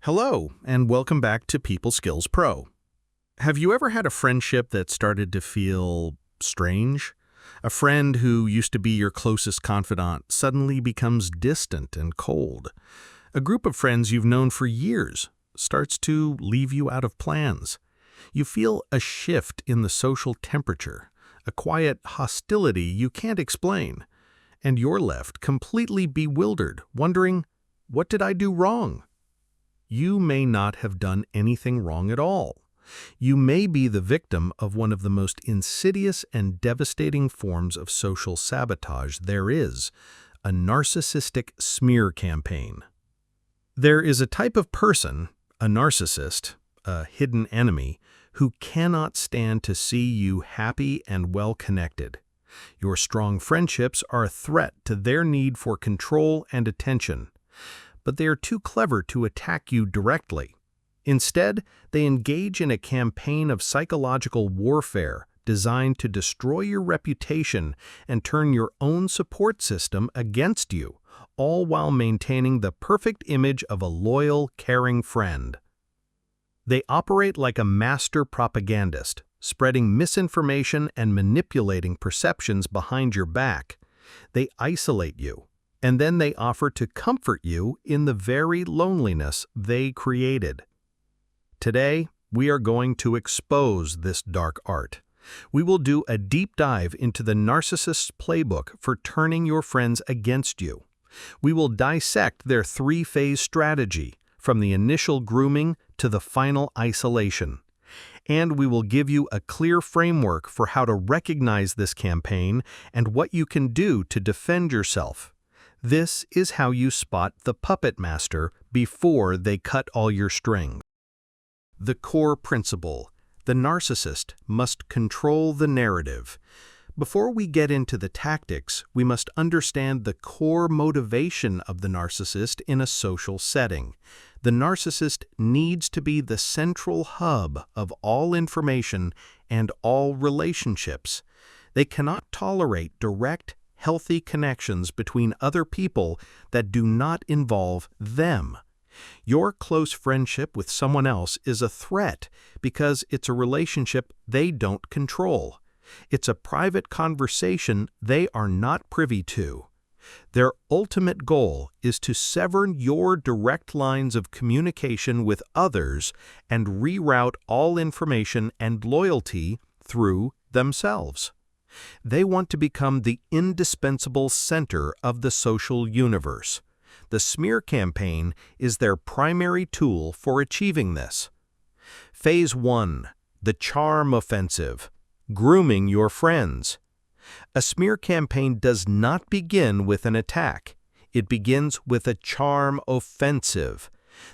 Hello, and welcome back to People Skills Pro. Have you ever had a friendship that started to feel strange? A friend who used to be your closest confidant suddenly becomes distant and cold. A group of friends you've known for years starts to leave you out of plans. You feel a shift in the social temperature, a quiet hostility you can't explain, and you're left completely bewildered, wondering, what did I do wrong? You may not have done anything wrong at all. You may be the victim of one of the most insidious and devastating forms of social sabotage there is, a narcissistic smear campaign. There is a type of person, a narcissist, a hidden enemy, who cannot stand to see you happy and well-connected. Your strong friendships are a threat to their need for control and attention, but they are too clever to attack you directly. Instead, they engage in a campaign of psychological warfare designed to destroy your reputation and turn your own support system against you, all while maintaining the perfect image of a loyal, caring friend. They operate like a master propagandist, spreading misinformation and manipulating perceptions behind your back. They isolate you, and then they offer to comfort you in the very loneliness they created. Today, we are going to expose this dark art. We will do a deep dive into the narcissist's playbook for turning your friends against you. We will dissect their three-phase strategy, from the initial grooming to the final isolation. And we will give you a clear framework for how to recognize this campaign and what you can do to defend yourself. This is how you spot the puppet master before they cut all your strings. The core principle: the narcissist must control the narrative. Before we get into the tactics, we must understand the core motivation of the narcissist in a social setting. The narcissist needs to be the central hub of all information and all relationships. They cannot tolerate direct, healthy connections between other people that do not involve them. Your close friendship with someone else is a threat because it's a relationship they don't control. It's a private conversation they are not privy to. Their ultimate goal is to sever your direct lines of communication with others and reroute all information and loyalty through themselves. They want to become the indispensable center of the social universe. The smear campaign is their primary tool for achieving this. Phase 1. The charm offensive. Grooming your friends. A smear campaign does not begin with an attack. It begins with a charm offensive.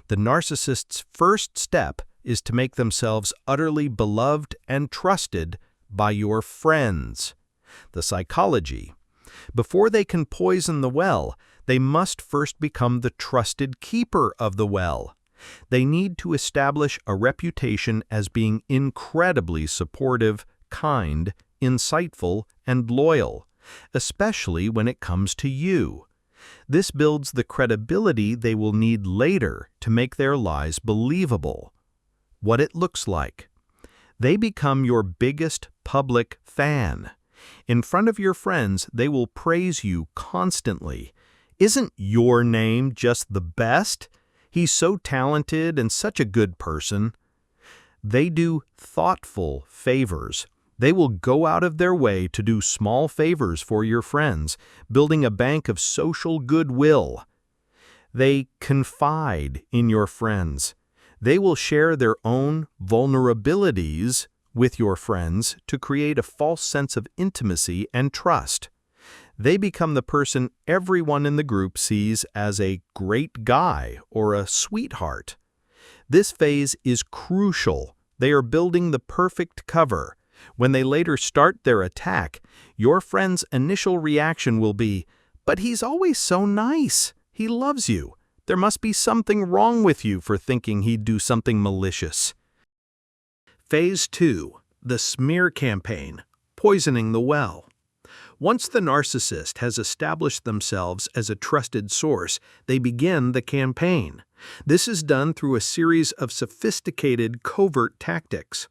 The narcissist's first step is to make themselves utterly beloved and trusted by your friends. The psychology: before they can poison the well, they must first become the trusted keeper of the well. They need to establish a reputation as being incredibly supportive, kind, insightful, and loyal, especially when it comes to you. This builds the credibility they will need later to make their lies believable. What it looks like: they become your biggest public fan. In front of your friends, they will praise you constantly. "Isn't your name just the best? He's so talented and such a good person." They do thoughtful favors. They will go out of their way to do small favors for your friends, building a bank of social goodwill. They confide in your friends. They will share their own vulnerabilities with your friends to create a false sense of intimacy and trust. They become the person everyone in the group sees as a great guy or a sweetheart. This phase is crucial. They are building the perfect cover. When they later start their attack, your friend's initial reaction will be, "But he's always so nice. He loves you. There must be something wrong with you for thinking he'd do something malicious." Phase 2. The smear campaign. Poisoning the well. Once the narcissist has established themselves as a trusted source, they begin the campaign. This is done through a series of sophisticated covert tactics.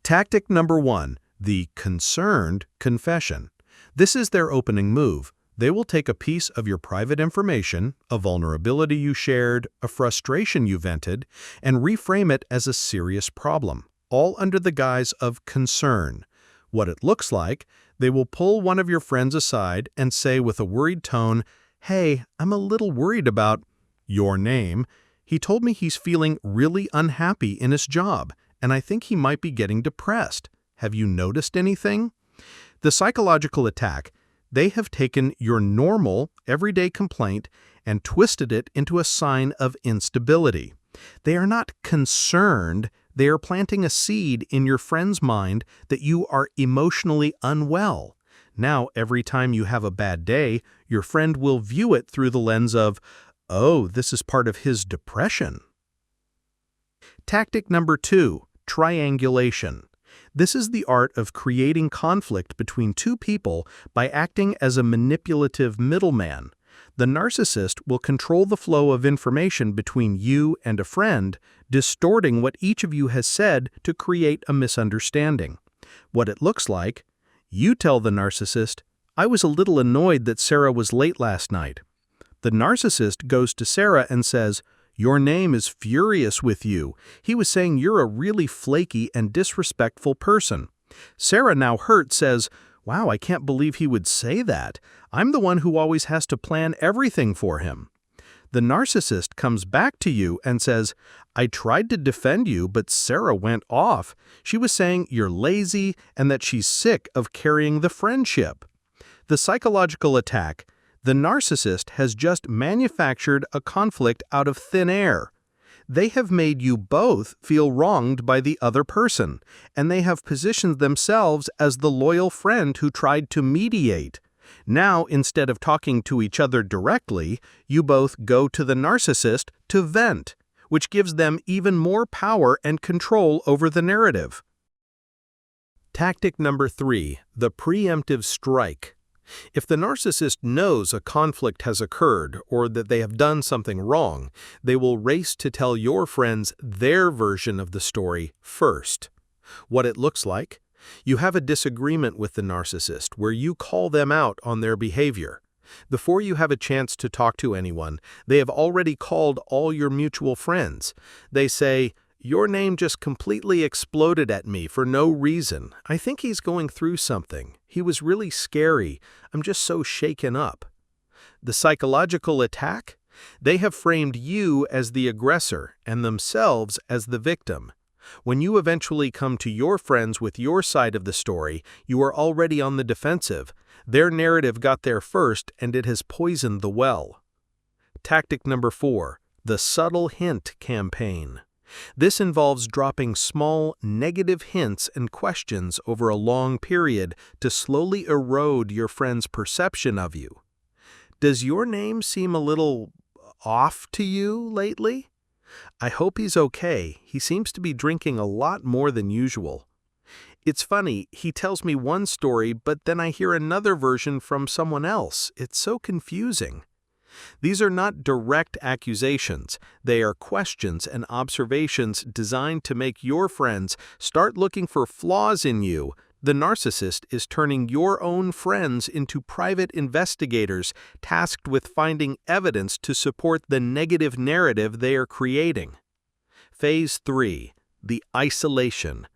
Tactic number 1, the concerned confession. This is their opening move. They will take a piece of your private information, a vulnerability you shared, a frustration you vented, and reframe it as a serious problem, all under the guise of concern. What it looks like, they will pull one of your friends aside and say with a worried tone, "Hey, I'm a little worried about your name. He told me he's feeling really unhappy in his job, and I think he might be getting depressed. Have you noticed anything?" The psychological attack: they have taken your normal, everyday complaint and twisted it into a sign of instability. They are not concerned, they are planting a seed in your friend's mind that you are emotionally unwell. Now, every time you have a bad day, your friend will view it through the lens of, "Oh, this is part of his depression." Tactic number 2, triangulation. This is the art of creating conflict between two people by acting as a manipulative middleman. The narcissist will control the flow of information between you and a friend, distorting what each of you has said to create a misunderstanding. What it looks like: you tell the narcissist, "I was a little annoyed that Sarah was late last night." The narcissist goes to Sarah and says, "Your name is furious with you. He was saying you're a really flaky and disrespectful person." Sarah, now hurt, says, "Wow, I can't believe he would say that. I'm the one who always has to plan everything for him." The narcissist comes back to you and says, "I tried to defend you, but Sarah went off. She was saying you're lazy and that she's sick of carrying the friendship." The psychological attack: the narcissist has just manufactured a conflict out of thin air. They have made you both feel wronged by the other person, and they have positioned themselves as the loyal friend who tried to mediate. Now, instead of talking to each other directly, you both go to the narcissist to vent, which gives them even more power and control over the narrative. Tactic number 3, the preemptive strike. If the narcissist knows a conflict has occurred or that they have done something wrong, they will race to tell your friends their version of the story first. What it looks like: you have a disagreement with the narcissist where you call them out on their behavior. Before you have a chance to talk to anyone, they have already called all your mutual friends. They say, "Your name just completely exploded at me for no reason. I think he's going through something. He was really scary. I'm just so shaken up." The psychological attack: they have framed you as the aggressor and themselves as the victim. When you eventually come to your friends with your side of the story, you are already on the defensive. Their narrative got there first, and it has poisoned the well. Tactic number 4, the subtle hint campaign. This involves dropping small, negative hints and questions over a long period to slowly erode your friend's perception of you. Does your name seem a little off to you lately? I hope he's okay. He seems to be drinking a lot more than usual. It's funny, he tells me one story, but then I hear another version from someone else. It's so confusing. These are not direct accusations. They are questions and observations designed to make your friends start looking for flaws in you. The narcissist is turning your own friends into private investigators tasked with finding evidence to support the negative narrative they are creating. Phase 3, the isolation.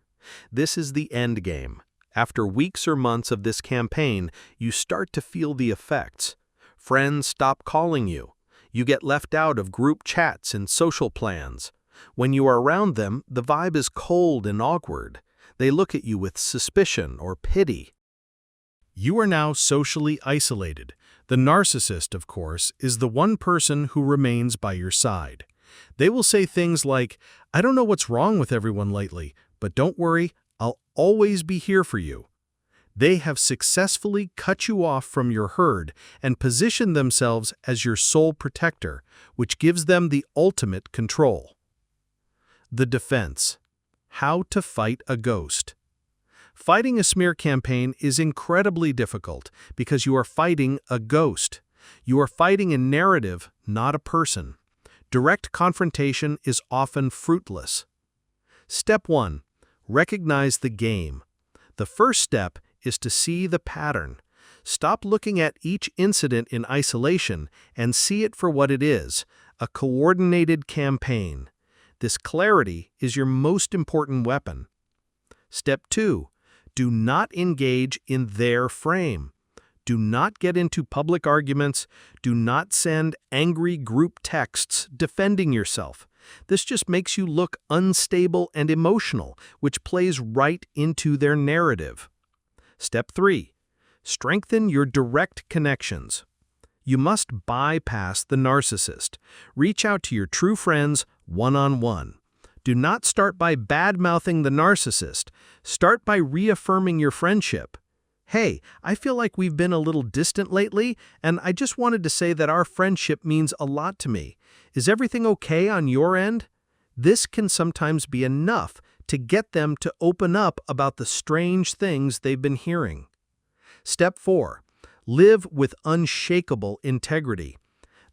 This is the end game. After weeks or months of this campaign, you start to feel the effects. Friends stop calling you. You get left out of group chats and social plans. When you are around them, the vibe is cold and awkward. They look at you with suspicion or pity. You are now socially isolated. The narcissist, of course, is the one person who remains by your side. They will say things like, "I don't know what's wrong with everyone lately, but don't worry, I'll always be here for you." They have successfully cut you off from your herd and positioned themselves as your sole protector, which gives them the ultimate control. The defense. How to fight a ghost. Fighting a smear campaign is incredibly difficult because you are fighting a ghost. You are fighting a narrative, not a person. Direct confrontation is often fruitless. Step 1. Recognize the game. The first step is to see the pattern. Stop looking at each incident in isolation and see it for what it is, a coordinated campaign. This clarity is your most important weapon. Step 2. Do not engage in their frame. Do not get into public arguments. Do not send angry group texts defending yourself. This just makes you look unstable and emotional, which plays right into their narrative. Step 3. Strengthen your direct connections. You must bypass the narcissist. Reach out to your true friends one-on-one. Do not start by bad-mouthing the narcissist. Start by reaffirming your friendship. Hey, I feel like we've been a little distant lately, and I just wanted to say that our friendship means a lot to me. Is everything okay on your end? This can sometimes be enough to get them to open up about the strange things they've been hearing. Step 4. Live with unshakable integrity.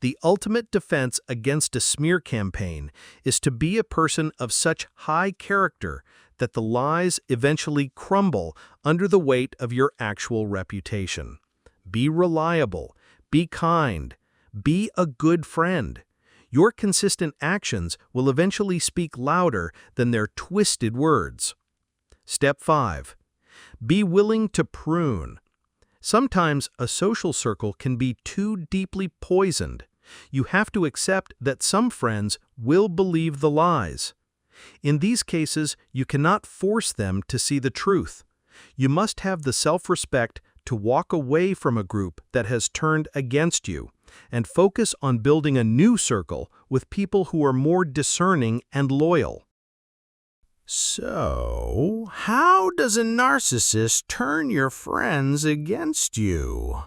The ultimate defense against a smear campaign is to be a person of such high character that the lies eventually crumble under the weight of your actual reputation. Be reliable, be kind, be a good friend. Your consistent actions will eventually speak louder than their twisted words. Step 5. Be willing to prune. Sometimes a social circle can be too deeply poisoned. You have to accept that some friends will believe the lies. In these cases, you cannot force them to see the truth. You must have the self-respect to walk away from a group that has turned against you and focus on building a new circle with people who are more discerning and loyal. So, how does a narcissist turn your friends against you?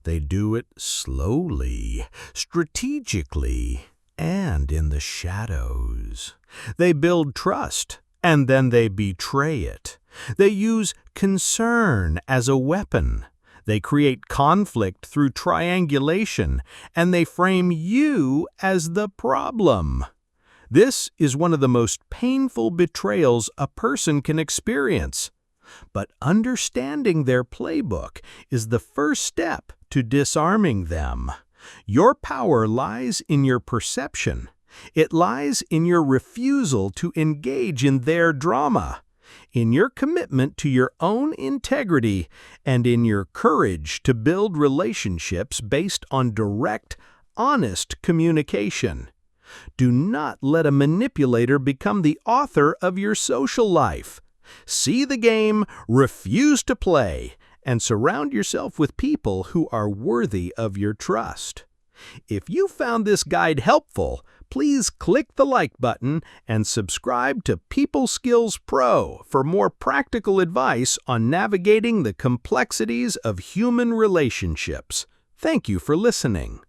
They do it slowly, strategically, and in the shadows. They build trust, and then they betray it. They use concern as a weapon. They create conflict through triangulation, and they frame you as the problem. This is one of the most painful betrayals a person can experience. But understanding their playbook is the first step to disarming them. Your power lies in your perception. It lies in your refusal to engage in their drama, in your commitment to your own integrity, and in your courage to build relationships based on direct, honest communication. Do not let a manipulator become the author of your social life. See the game, refuse to play, and surround yourself with people who are worthy of your trust. If you found this guide helpful, please click the like button and subscribe to People Skills Pro for more practical advice on navigating the complexities of human relationships. Thank you for listening.